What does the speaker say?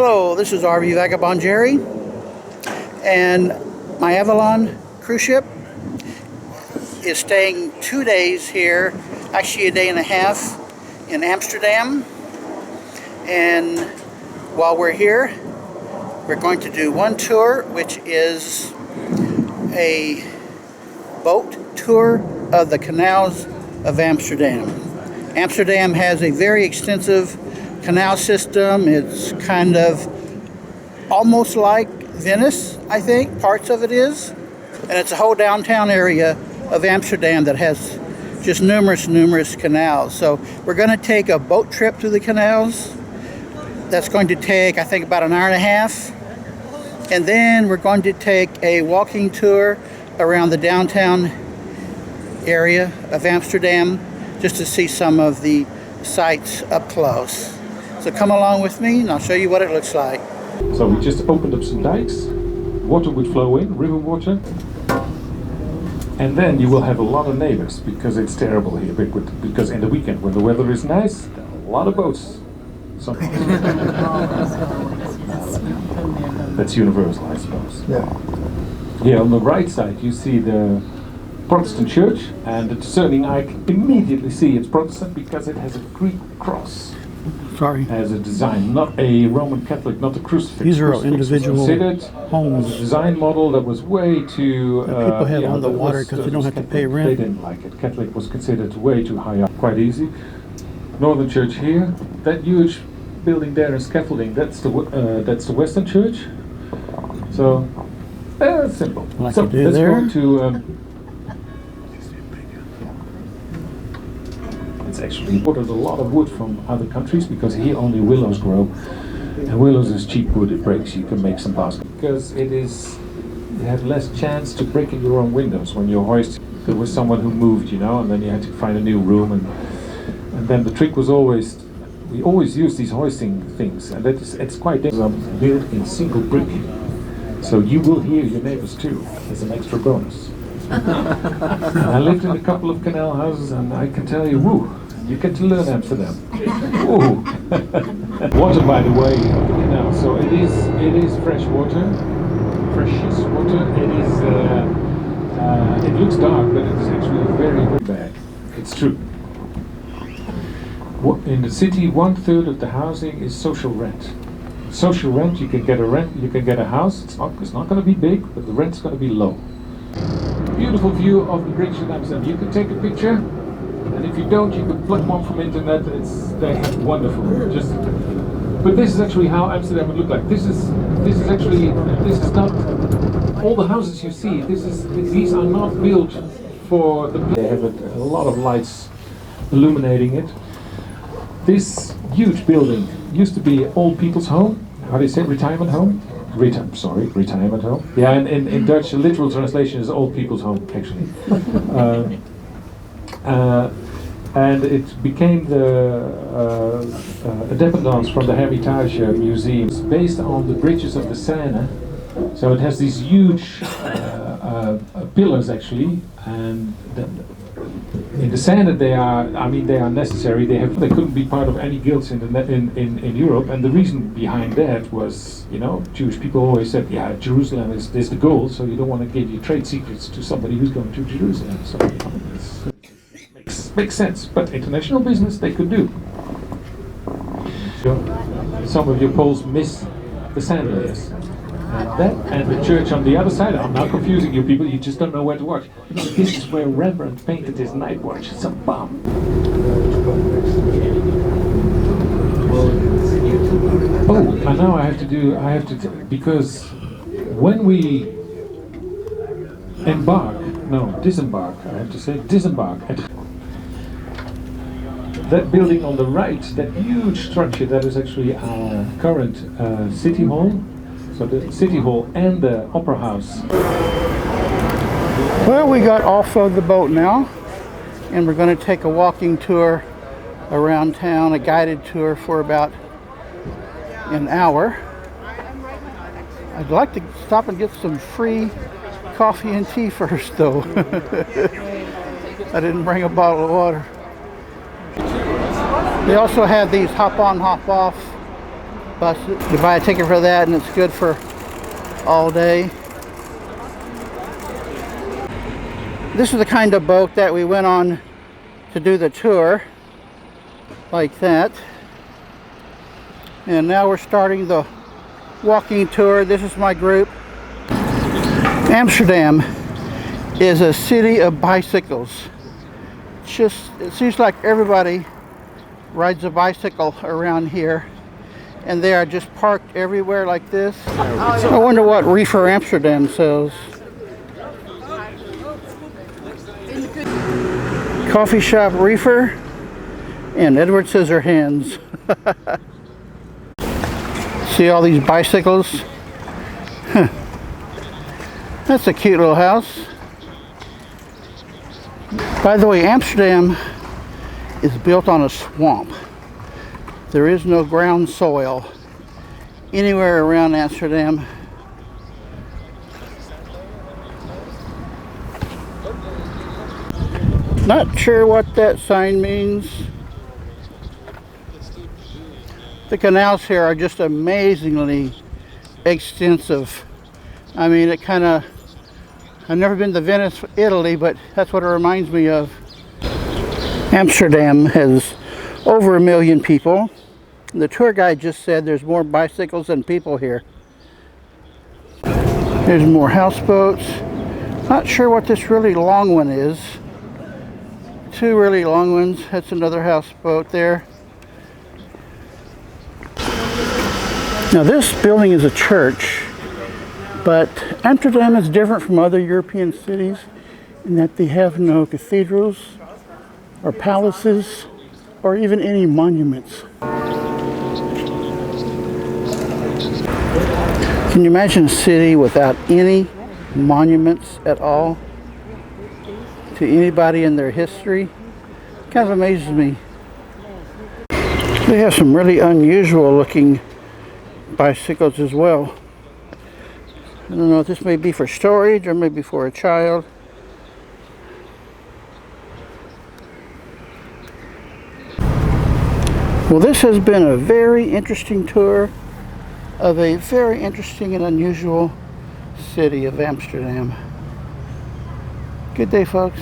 Hello, this is RV Vagabond Jerry, and my Avalon cruise ship is staying 2 days here, actually a day and a half in Amsterdam. And while we're here, we're going to do one tour, which is a boat tour of the canals of Amsterdam. Amsterdam has a very extensive canal system. It's kind of almost like Venice, I think, parts of it is. And it's a whole downtown area of Amsterdam that has just numerous canals. So we're going to take a boat trip through the canals. That's going to take, I think, about an hour and a half. And then we're going to take a walking tour around the downtown area of Amsterdam just to see some of the sights up close. So come along with me and I'll show you what it looks like. So we just opened up some dikes. Water would flow in, river water. And then you will have a lot of neighbors because it's terrible here. Because in the weekend when the weather is nice, there are a lot of boats. That's universal, I suppose. Yeah. Here on the right side you see the Protestant church, and the discerning eye can immediately see it's Protestant because it has a Greek cross. As a design, not a Roman Catholic, not a crucifix. These are crucifix individual homes. As a design model that was way too... people had on the water because they don't have to pay rent. They didn't like it. Catholic was considered way too high up. Quite easy. Northern church here. That huge building there in scaffolding, that's the Western church. So, simple. Like so, you do let's there. go to... It's actually imported a lot of wood from other countries because here only willows grow, and willows is cheap wood. It breaks, you can make some baskets because you have less chance to break in your own windows when you're hoisting. There was someone who moved, and then you had to find a new room, and then the trick was always, we always use these hoisting things, and it's quite dangerous. Built in single brick, so you will hear your neighbors too as an extra bonus. I lived in a couple of canal houses, and I can tell you, woo, you get to learn Amsterdam. Ooh. Water, by the way, of the canal. So it is fresh water, freshest water. It looks dark, but it is actually very bad. It's true. In the city, 1/3 of the housing is social rent. Social rent, you can get a house. It's not going to be big, but the rent's going to be low. Beautiful view of the bridge in Amsterdam. You can take a picture, and if you don't, you can plug one from internet. They have wonderful. But this is actually how Amsterdam would look like. This is not all the houses you see. These are not built for the. They have a lot of lights illuminating it. This huge building used to be old people's home. How do you say it? Retirement home? Retirement home. Yeah, in Dutch, the literal translation is old people's home, actually. And it became a dependance from the Hermitage Museum. It's based on the bridges of the Seine. So it has these huge pillars, actually, and in the Seine they are necessary. They couldn't be part of any guilds in Europe, and the reason behind that was, Jewish people always said, yeah, Jerusalem is the goal, so you don't want to give your trade secrets to somebody who's going to Jerusalem. So it makes sense, but international business they could do. Some of your Poles miss the Seine layers. And the church on the other side. I'm not confusing you people, you just don't know where to watch. This is where Rembrandt painted his Night Watch. It's a bomb. Oh, and now I have to because when we disembark, that building on the right, that huge structure, that is actually our current city hall. So the city hall and the opera house. Well, we got off of the boat now, and we're going to take a walking tour around town, a guided tour for about an hour. I'd like to stop and get some free coffee and tea first, though. I didn't bring a bottle of water. They also have these hop on, hop off bus. You buy a ticket for that and it's good for all day. This is the kind of boat that we went on to do the tour, like that. And now we're starting the walking tour. This is my group. Amsterdam is a city of bicycles. It seems like everybody rides a bicycle around here, and they are just parked everywhere like this. I wonder what Reefer Amsterdam sells. Coffee shop Reefer and Edward Scissorhands. See all these bicycles? Huh. That's a cute little house. By the way, Amsterdam is built on a swamp. There is no ground soil anywhere around Amsterdam. Not sure what that sign means. The canals here are just amazingly extensive. I mean, I've never been to Venice, Italy, but that's what it reminds me of. Amsterdam has over 1 million people. The tour guide just said there's more bicycles than people here. There's more houseboats. Not sure what this really long one is. 2 really long ones. That's another houseboat there. Now this building is a church, but Amsterdam is different from other European cities in that they have no cathedrals or palaces or even any monuments. Can you imagine a city without any monuments at all to anybody in their history? Kind of amazes me. They have some really unusual looking bicycles as well. I don't know if this may be for storage or maybe for a child. Well, this has been a very interesting tour of a very interesting and unusual city of Amsterdam. Good day, folks.